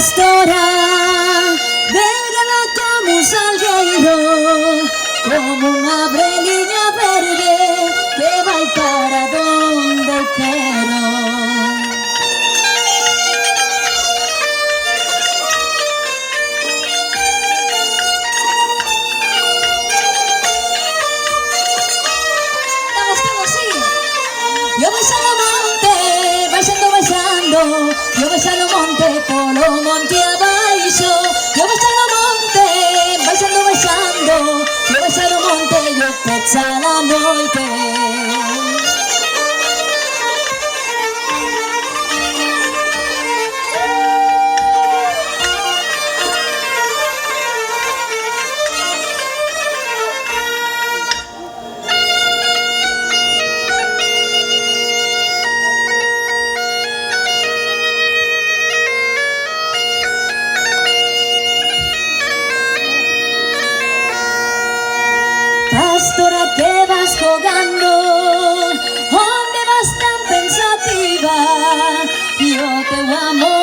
pastora, verga como un salgueiro, como unha breliña verde que vai para donde eu quero. Estamos todos así. Yo baixando o monte, baixando, yo baixando o monte, polo monte abaixo. Yo baixando o monte, baixando, yo baixando o monte, yo pechada a noite. Pastora, que vas jogando, onde vas tan pensativa, e o teu amor